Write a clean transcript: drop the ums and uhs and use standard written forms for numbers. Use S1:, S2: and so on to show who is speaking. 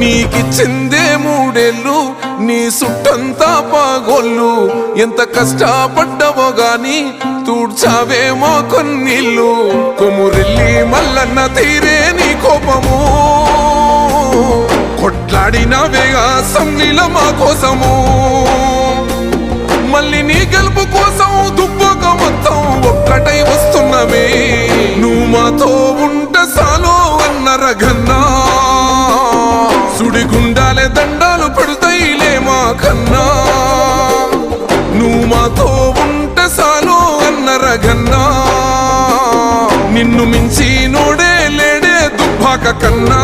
S1: నీకిచ్చిందే 3 ఏళ్ళు నీ సుట్టంతా పాగోళ్ళు ఎంత కష్టపడ్డవో గాని తూడ్చావేమో కొన్నిళ్ళు కొమురెల్లి మల్లన్న తీరే నీ కోపము కొట్లాడినవే అసెంబ్లీలో మా కోసము మళ్ళీ నీ గెలుపు కోసం దుబ్బక మొత్తం ఒక్కటై వస్తున్నమే నువ్వు మాతో ఉంటే సాలో అన్న రఘన్నా సుడిగుండాలే దండాలు పెడతాయిలే మా కన్నా నువ్వు మాతో ఉంటే సాలో అన్న రఘన్నా నిన్ను మించి నోడే లేడే దుబ్బాక కన్నా